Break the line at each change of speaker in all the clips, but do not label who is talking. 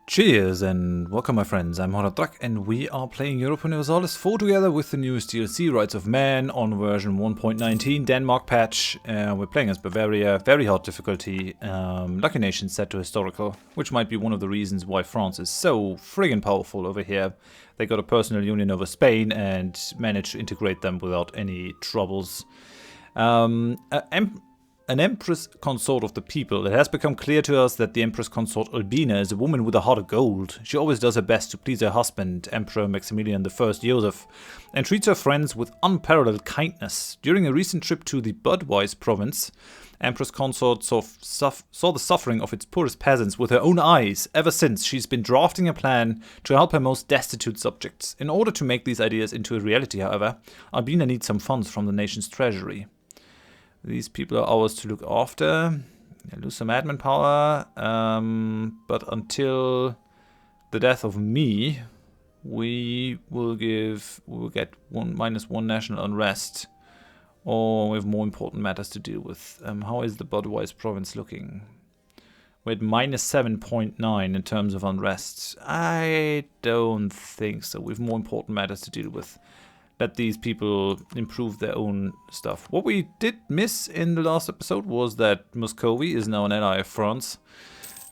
Cheers and welcome my friends, I'm Horath Drak and we are playing Europa Universalis IV together with the newest DLC, Rights of Man, on version 1.19, Denmark patch. We're playing as Bavaria, very hard difficulty, lucky nation set to historical, which might be one of the reasons why France is so friggin' powerful over here. They got a personal union over Spain and managed to integrate them without any troubles. An Empress Consort of the people. It has become clear to us that the Empress Consort Albina is a woman with a heart of gold. She always does her best to please her husband, Emperor Maximilian I Joseph, and treats her friends with unparalleled kindness. During a recent trip to the Budweis province, Empress Consort saw the suffering of its poorest peasants with her own eyes. Ever since, she's been drafting a plan to help her most destitute subjects. In order to make these ideas into a reality, however, Albina needs some funds from the nation's treasury. These people are ours to look after. They lose some admin power, but until the death of me, we will get -1 national unrest, or we have more important matters to deal with. How is the Budweis province looking? We're at -7.9 in terms of unrest. I don't think so. We have more important matters to deal with. Let these people improve their own stuff. What we did miss in the last episode was that Muscovy is now an ally of France.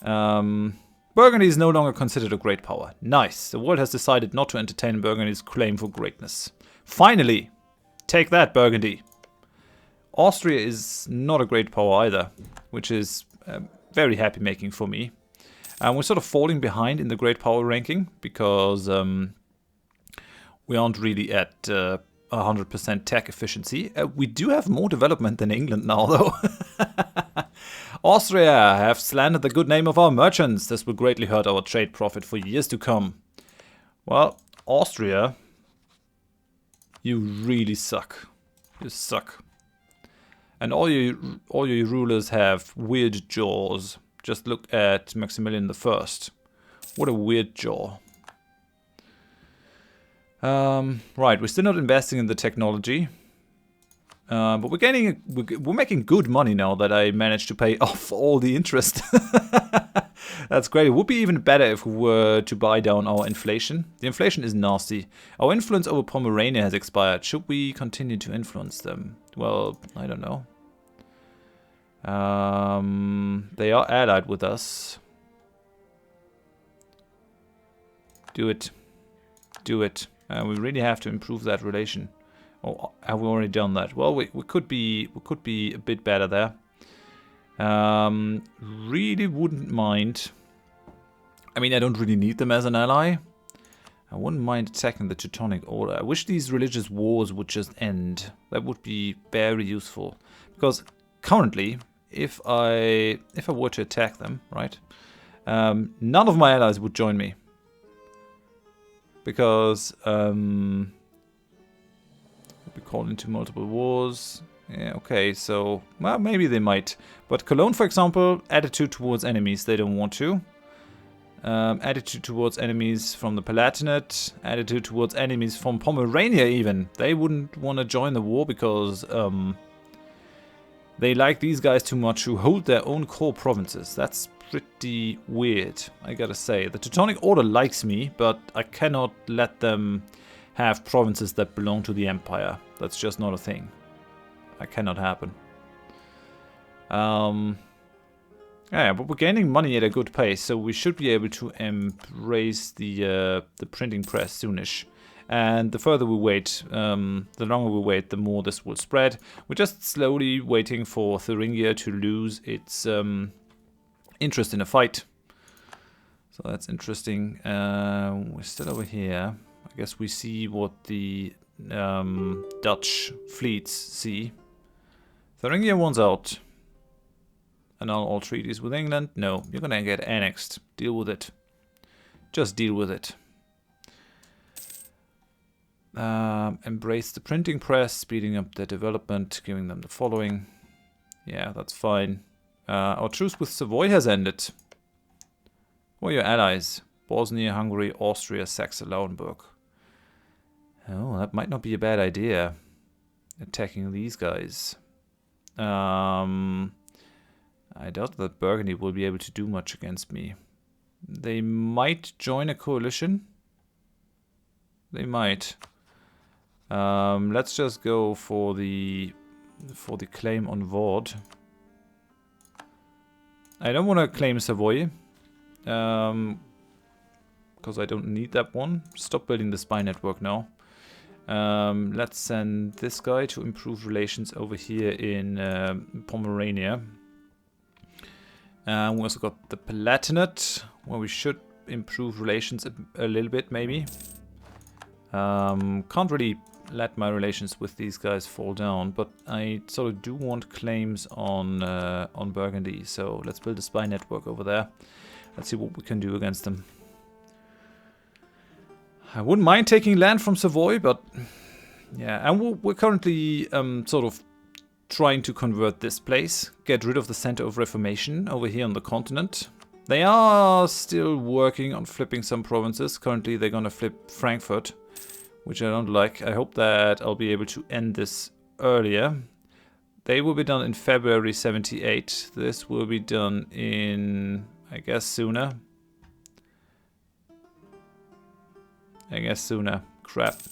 Burgundy is no longer considered a great power. Nice. The world has decided not to entertain Burgundy's claim for greatness. Finally! Take that, Burgundy! Austria is not a great power either, which is very happy making for me. We're sort of falling behind in the great power ranking because we aren't really at 100% tech efficiency. We do have more development than England now, though. Austria have slandered the good name of our merchants. This will greatly hurt our trade profit for years to come. Well, Austria, you really suck. You suck. And all your rulers have weird jaws. Just look at Maximilian I. What a weird jaw. Right, we're still not investing in the technology, but we're making good money now that I managed to pay off all the interest. That's great. It would be even better if we were to buy down our inflation. The inflation is nasty. Our influence over Pomerania has expired. Should we continue to influence them? Well, I don't know. They are allied with us. Do it. Do it. We really have to improve that relation. Or have we already done that? Well, we could be a bit better there. Really wouldn't mind. I mean, I don't really need them as an ally. I wouldn't mind attacking the Teutonic Order. I wish these religious wars would just end. That would be very useful. Because currently, if I were to attack them, right, none of my allies would join me. Because we call into multiple wars. Yeah, okay, so, well, maybe they might. But Cologne, for example, attitude towards enemies, they don't want to. Attitude towards enemies from the Palatinate. Attitude towards enemies from Pomerania, even. They wouldn't want to join the war because they like these guys too much who hold their own core provinces. That's pretty weird, I gotta say. The Teutonic Order likes me, but I cannot let them have provinces that belong to the Empire. That's just not a thing. That cannot happen. Yeah, but we're gaining money at a good pace, so we should be able to embrace the printing press soonish. And the further we wait, the longer we wait, the more this will spread. We're just slowly waiting for Thuringia to lose its interest in a fight. So that's interesting. We're still over here. I guess we see what the Dutch fleets see. Thuringia wants out. Annul all treaties with England. No, you're gonna get annexed. Deal with it. Just deal with it. Embrace the printing press, speeding up their development, giving them the following. Yeah, that's fine. Our truce with Savoy has ended. Who are your allies? Bosnia, Hungary, Austria, Saxe-Lauenburg. Oh, that might not be a bad idea. Attacking these guys. I doubt that Burgundy will be able to do much against me. They might join a coalition. They might. Let's just go for the claim on Vaud. I don't want to claim Savoy. Because I don't need that one. Stop building the spy network now. Let's send this guy to improve relations over here in Pomerania. We also got the Palatinate, where we should improve relations a little bit, maybe. Can't really let my relations with these guys fall down, but I sort of do want claims on Burgundy. So let's build a spy network over there. Let's see what we can do against them. I wouldn't mind taking land from Savoy, but yeah, and we're currently sort of trying to convert this place, get rid of the center of Reformation over here on the continent. They are still working on flipping some provinces. Currently they're gonna flip Frankfurt, which I don't like. I hope that I'll be able to end this earlier. They will be done in February 78. This will be done in, I guess, sooner. Crap.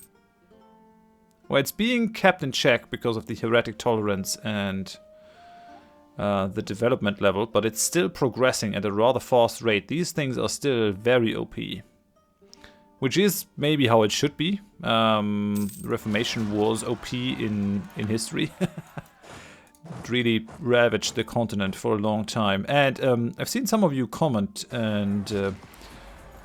Well, it's being kept in check because of the heretic tolerance and the development level, but it's still progressing at a rather fast rate. These things are still very OP. Which is maybe how it should be. Reformation was OP in history. It really ravaged the continent for a long time. And I've seen some of you comment and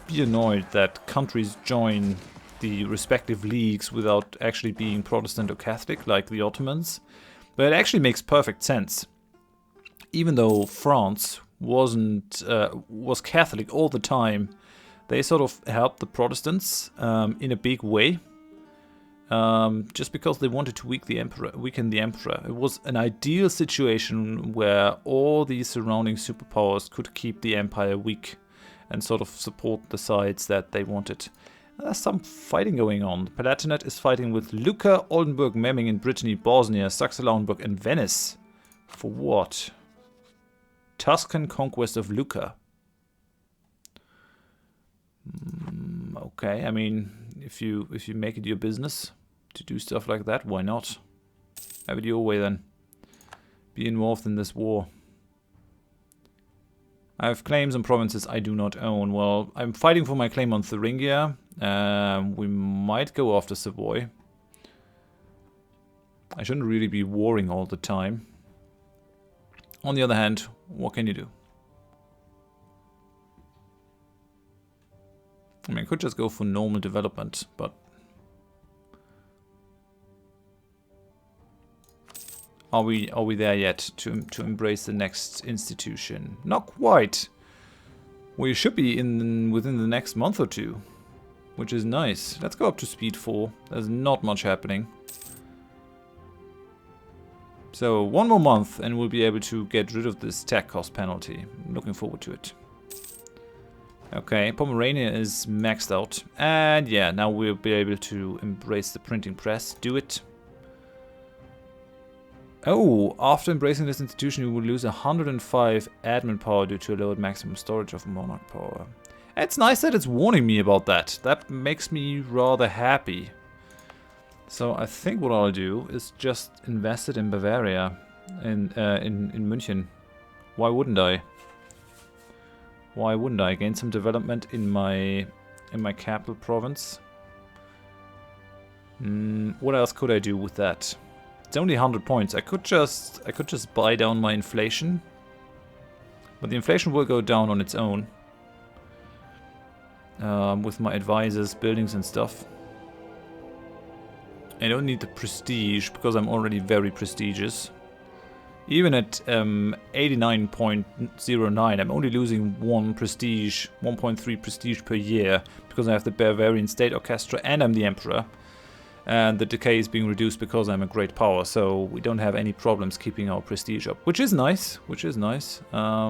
be annoyed that countries join the respective leagues without actually being Protestant or Catholic, like the Ottomans. But it actually makes perfect sense. Even though France was Catholic all the time, they sort of helped the Protestants in a big way, just because they wanted to weaken the emperor. It was an ideal situation where all these surrounding superpowers could keep the empire weak and sort of support the sides that they wanted. There's some fighting going on. The Palatinate is fighting with Lucca, Oldenburg, Memmingen, Brittany, Bosnia, Saxe-Lauenburg and Venice. For what? Tuscan conquest of Lucca. Okay, I mean, if you make it your business to do stuff like that, why not? Have it your way then. Be involved in this war. I have claims on provinces I do not own. Well, I'm fighting for my claim on Thuringia. We might go after Savoy. I shouldn't really be warring all the time. On the other hand, what can you do? I mean, I could just go for normal development, but are we there yet to embrace the next institution? Not quite. We should be within the next month or two, which is nice. Let's go up to speed 4. There's not much happening. So one more month and we'll be able to get rid of this tech cost penalty. I'm looking forward to it. Okay, Pomerania is maxed out. And yeah, now we'll be able to embrace the printing press. Do it. Oh, after embracing this institution, you will lose 105 admin power due to a lowered maximum storage of monarch power. It's nice that it's warning me about that. That makes me rather happy. So I think what I'll do is just invest it in Bavaria, in München. Why wouldn't I? Why wouldn't I gain some development in my capital province? What else could I do with that? It's only 100 points. I could just buy down my inflation, but the inflation will go down on its own with my advisors, buildings and stuff. I don't need the prestige because I'm already very prestigious. Even at 89.09, I'm only losing 1.3 prestige per year because I have the Bavarian State Orchestra and I'm the Emperor. And the decay is being reduced because I'm a great power, so we don't have any problems keeping our prestige up, which is nice. I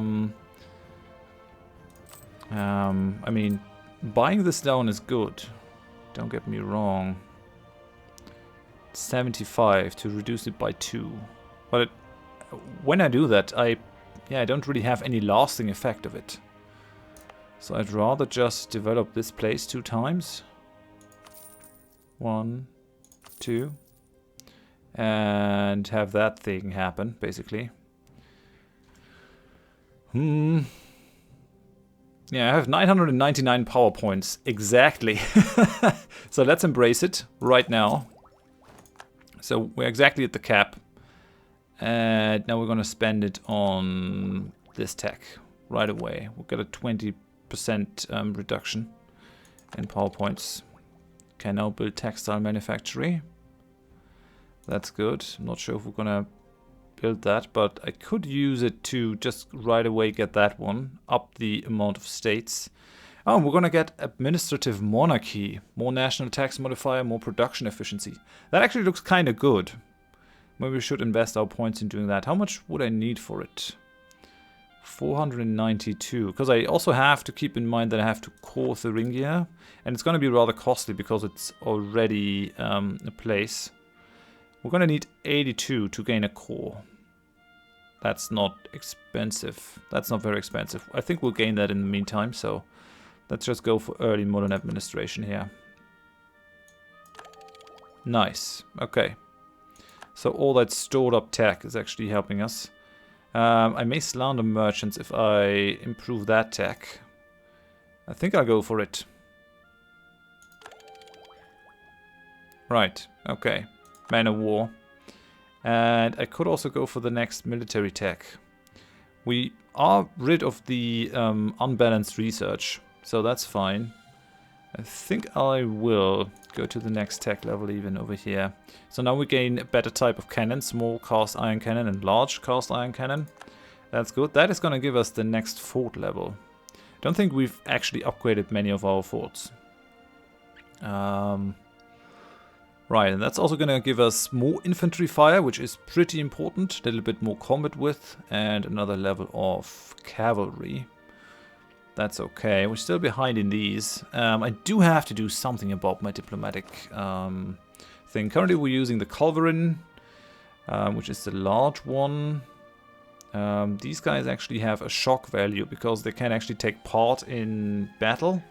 mean, buying this down is good. Don't get me wrong. 75 to reduce it by 2, but when I do that, I don't really have any lasting effect of it. So I'd rather just develop this place 2 times. 1, 2. And have that thing happen, basically. Yeah, I have 999 power points. Exactly. So let's embrace it right now. So we're exactly at the cap. And now we're going to spend it on this tech right away. We'll get a 20% reduction in power points. Can now build textile manufactory. That's good. I'm not sure if we're going to build that, but I could use it to just right away get that one. Up the amount of states. Oh, we're going to get administrative monarchy. More national tax modifier, more production efficiency. That actually looks kind of good. Maybe we should invest our points in doing that. How much would I need for it? 492. Because I also have to keep in mind that I have to core Thuringia. And it's going to be rather costly because it's already a place. We're going to need 82 to gain a core. That's not expensive. That's not very expensive. I think we'll gain that in the meantime. So let's just go for early modern administration here. Nice. Okay. So all that stored up tech is actually helping us. I may slander merchants if I improve that tech. I think I'll go for it. Right, okay. Man of war. And I could also go for the next military tech. We are rid of the unbalanced research, so that's fine. I think I will go to the next tech level even over here. So now we gain a better type of cannon, small cast iron cannon and large cast iron cannon. That's good. That is going to give us the next fort level. Don't think we've actually upgraded many of our forts. Right, and that's also going to give us more infantry fire, which is pretty important. A little bit more combat width and another level of cavalry. That's okay. We're still behind in these. I do have to do something about my diplomatic thing. Currently we're using the Culverin, which is the large one. These guys actually have a shock value because they can actually take part in battle.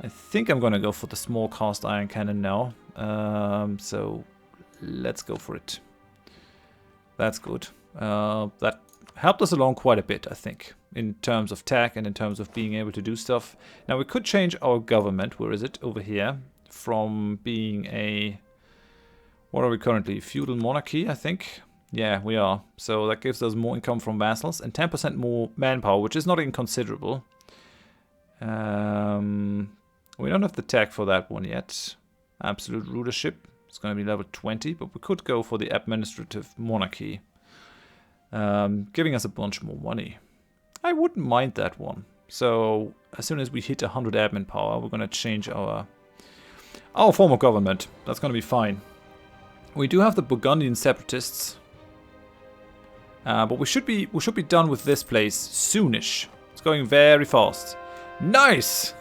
I think I'm going to go for the small cast iron cannon now. So let's go for it. That's good. That helped us along quite a bit, I think, in terms of tech and in terms of being able to do stuff. Now we could change our government. Where is it? Over here. From being a... What are we currently? Feudal monarchy, I think. Yeah, we are. So that gives us more income from vassals and 10% more manpower, which is not inconsiderable. We don't have the tech for that one yet. Absolute rulership. It's going to be level 20, but we could go for the administrative monarchy. Giving us a bunch more money. I wouldn't mind that one. So as soon as we hit 100 admin power, we're going to change our form of government. That's going to be fine. We do have the Burgundian separatists. But we should be done with this place soonish. It's going very fast. Nice!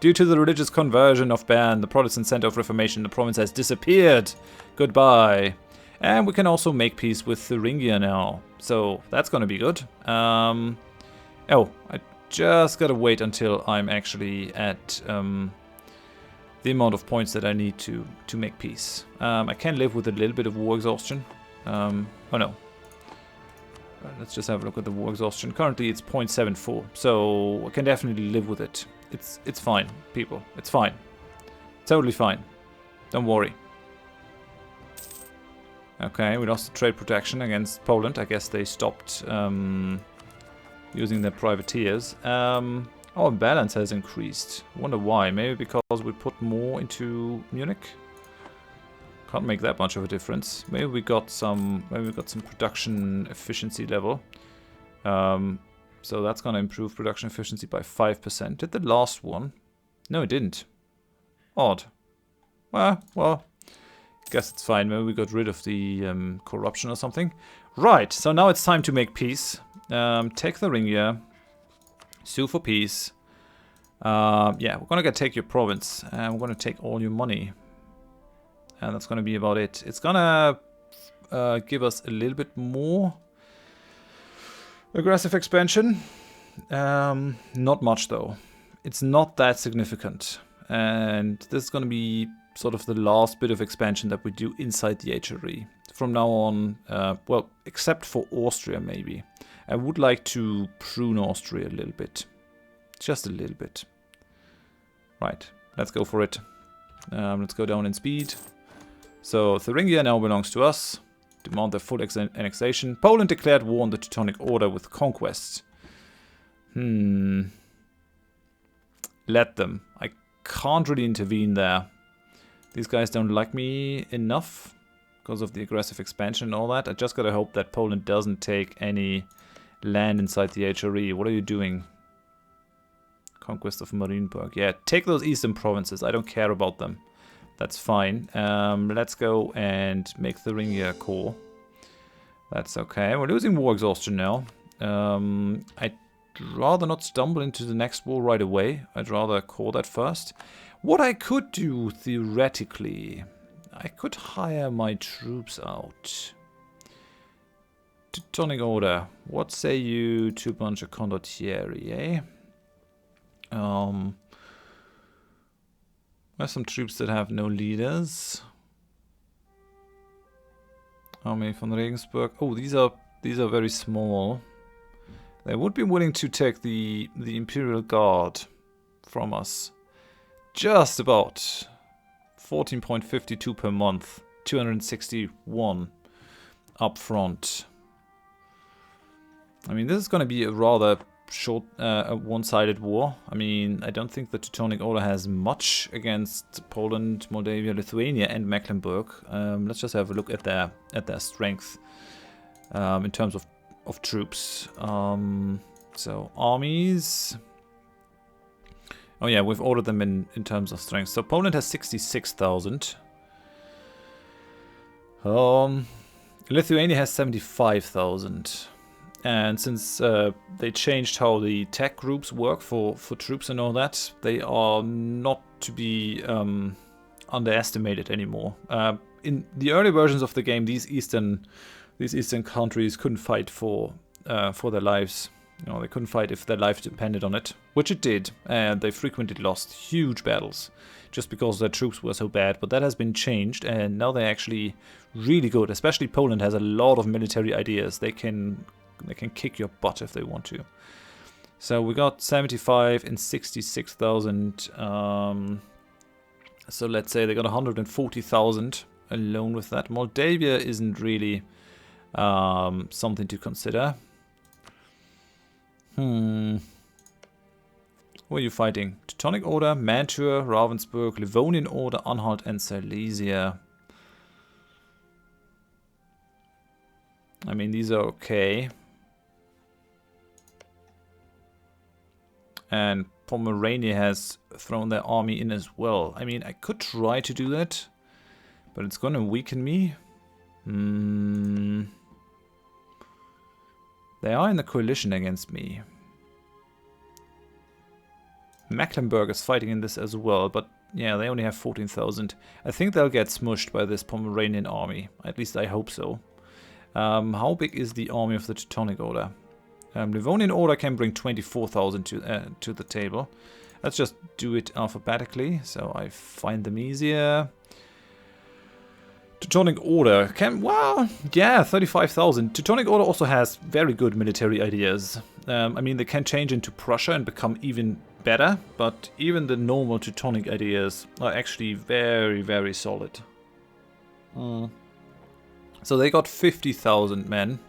Due to the religious conversion of Bern, the Protestant center of Reformation, the province has disappeared. Goodbye. And we can also make peace with Thuringia now. So that's going to be good. Oh, I just gotta wait until I'm actually at the amount of points that I need to make peace. I can live with a little bit of war exhaustion. Oh no. Let's just have a look at the war exhaustion. Currently it's 0.74, so I can definitely live with it. It's fine, people. It's fine. Totally fine. Don't worry. Okay, we lost the trade protection against Poland. I guess they stopped using their privateers. Our balance has increased. Wonder why. Maybe because we put more into Munich? Can't make that much of a difference. Maybe we got some production efficiency level. So that's gonna improve production efficiency by 5%. Did the last one? No, it didn't. Odd. Well, guess it's fine. Maybe we got rid of the corruption or something. Right, so now it's time to make peace. Take the Thuringia. Sue for peace. Yeah, we're gonna take your province. And we're gonna take all your money. And that's going to be about it. It's going to give us a little bit more aggressive expansion. Not much though. It's not that significant. And this is going to be sort of the last bit of expansion that we do inside the HRE. From now on, well, except for Austria maybe. I would like to prune Austria a little bit. Just a little bit. Right, let's go for it. Let's go down in speed. So Thuringia now belongs to us. Demand their full annexation. Poland declared war on the Teutonic Order with conquests. Let them. I can't really intervene there. These guys don't like me enough because of the aggressive expansion and all that. I just gotta hope that Poland doesn't take any land inside the HRE. What are you doing? Conquest of Marienburg. Yeah, take those eastern provinces. I don't care about them. That's fine. Let's go and make Thuringia core. That's okay. We're losing war exhaustion now. I'd rather not stumble into the next war right away. I'd rather core that first. What I could do, theoretically, I could hire my troops out. Teutonic Order. What say you to a bunch of condottieri, eh? There's some troops that have no leaders. Army von Regensburg. Oh, these are very small. They would be willing to take the Imperial Guard from us. Just about 14.52 per month. 261 up front. I mean, this is going to be a rather short, a one-sided war. I mean, I don't think the Teutonic Order has much against Poland, Moldavia, Lithuania, and Mecklenburg. Let's just have a look at their strength in terms of troops. So armies. Oh yeah, we've ordered them in terms of strength. So Poland has 66,000. Lithuania has 75,000. And since they changed how the tech groups work for troops and all that, they are not to be underestimated anymore. In the early versions of the game, these eastern countries couldn't fight for their lives. You know, they couldn't fight if their life depended on it, which it did, and they frequently lost huge battles just because their troops were so bad. But that has been changed, and now they're actually really good. Especially Poland has a lot of military ideas. They can kick your butt if they want to. So we got 75 and 66,000. So let's say they got 140,000 alone with that. Moldavia isn't really something to consider. Who are you fighting? Teutonic Order, Mantua, Ravensburg, Livonian Order, Anhalt, and Silesia. I mean, these are okay. And Pomerania has thrown their army in as well. I mean, I could try to do that, but it's gonna weaken me. They are in the coalition against me. Mecklenburg is fighting in this as well, but yeah, they only have 14,000. I think they'll get smushed by this Pomeranian army. At least I hope so. How big is the army of the Teutonic Order? Livonian Order can bring 24,000 to the table. Let's just do it alphabetically, so I find them easier. Teutonic Order can, well, yeah, 35,000. Teutonic Order also has very good military ideas. I mean, they can change into Prussia and become even better, but even the normal Teutonic ideas are actually very, very solid. So they got 50,000 men.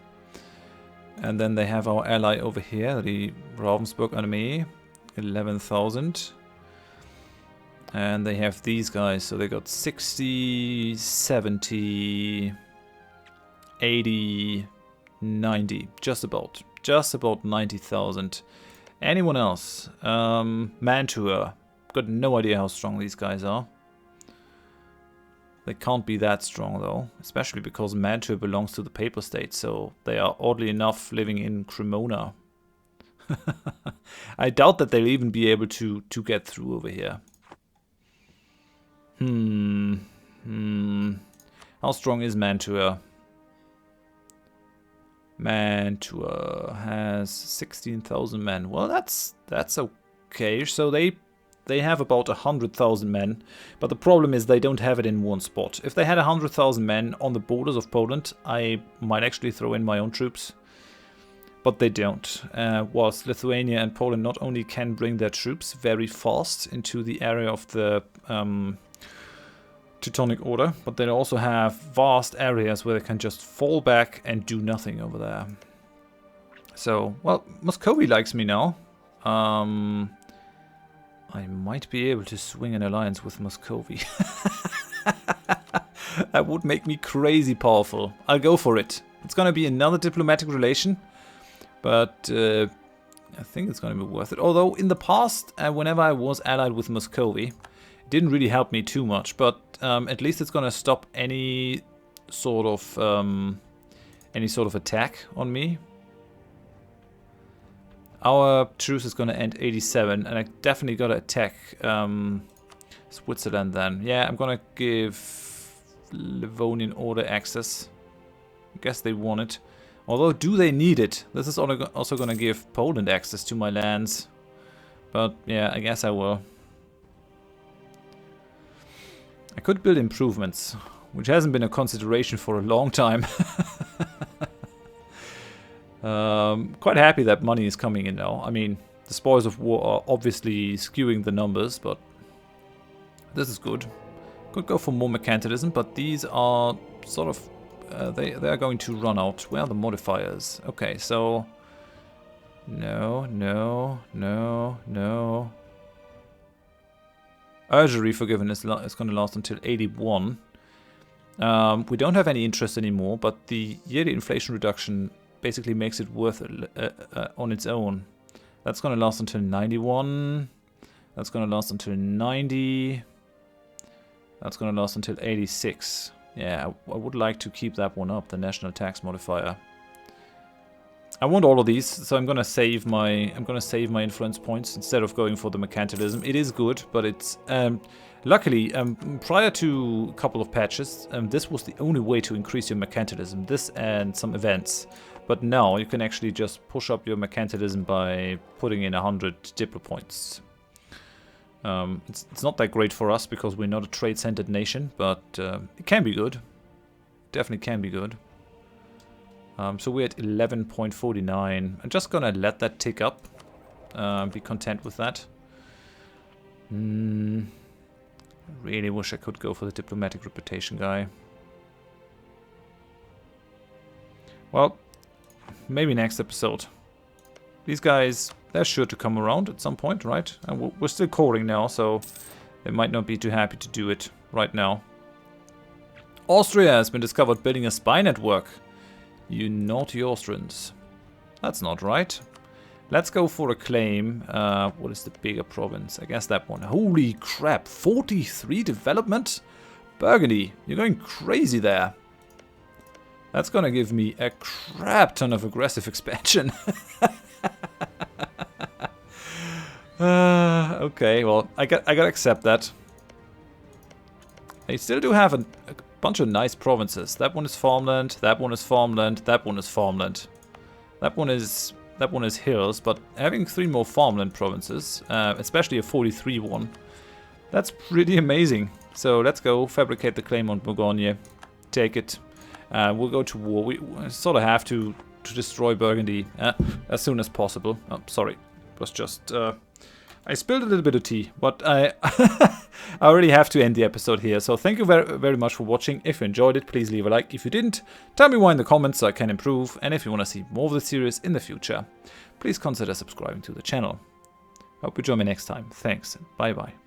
And then they have our ally over here, the Ravensburg army, 11,000. And they have these guys, so they got 60, 70, 80, 90, just about 90,000. Anyone else? Mantua, got no idea how strong these guys are. They can't be that strong though, especially because Mantua belongs to the Papal State, so they are oddly enough living in Cremona. I doubt that they'll even be able to get through over here. How strong is Mantua? Mantua has 16,000 men. Well, that's okay. So they have about 100,000 men, but the problem is they don't have it in one spot. If they had 100,000 men on the borders of Poland, I might actually throw in my own troops. But they don't. Whilst Lithuania and Poland not only can bring their troops very fast into the area of the Teutonic Order, but they also have vast areas where they can just fall back and do nothing over there. So, well, Muscovy likes me now. I might be able to swing an alliance with Muscovy. That would make me crazy powerful. I'll go for it. It's gonna be another diplomatic relation, but I think it's gonna be worth it. Although in the past, whenever I was allied with Muscovy, it didn't really help me too much. But at least it's gonna stop any sort of attack on me. Our truce is going to end 87, and I definitely got to attack Switzerland then. Yeah, I'm going to give Livonian Order access. I guess they want it. Although, do they need it? This is also going to give Poland access to my lands. But, yeah, I guess I will. I could build improvements, which hasn't been a consideration for a long time. Quite happy that money is coming in now. I mean, the spoils of war are obviously skewing the numbers, but this is good. Could go for more mercantilism, but these are sort of they are going to run out. Where are the modifiers? Okay, so no. Usury forgiven is going to last until 81. We don't have any interest anymore, but the yearly inflation reduction basically makes it worth on its own. That's going to last until 91. That's going to last until 90. That's going to last until 86. Yeah, I would like to keep that one up, the national tax modifier. I want all of these, so I'm going to save my influence points instead of going for the mercantilism. It is good, but it's luckily prior to a couple of patches, this was the only way to increase your mercantilism. This and some events. But now you can actually just push up your mercantilism by putting in 100 diplo points. It's not that great for us because we're not a trade-centered nation, but it can be good. Definitely can be good. So we're at 11.49. I'm just gonna let that tick up. Be content with that. Really wish I could go for the diplomatic reputation guy. Well, maybe next episode. These guys, they're sure to come around at some point, right? And we're still coring now, so they might not be too happy to do it right now. Austria has been discovered building a spy network. You naughty Austrians. That's not right. Let's go for a claim. What is the bigger province? I guess that one. Holy crap, 43 development? Burgundy, you're going crazy there. That's gonna give me a crap ton of aggressive expansion. Okay, well, I gotta accept that. I still do have a bunch of nice provinces. That one is farmland, that one is farmland, that one is farmland. That one is hills, but having 3 more farmland provinces, especially a 43 one, that's pretty amazing. So let's go fabricate the claim on Bourgogne. Take it. We'll go to war. We sort of have to destroy Burgundy as soon as possible. Oh, sorry. It was just... I spilled a little bit of tea, but I I already have to end the episode here. So thank you very, very much for watching. If you enjoyed it, please leave a like. If you didn't, tell me why in the comments so I can improve. And if you want to see more of the series in the future, please consider subscribing to the channel. Hope you join me next time. Thanks, and bye-bye.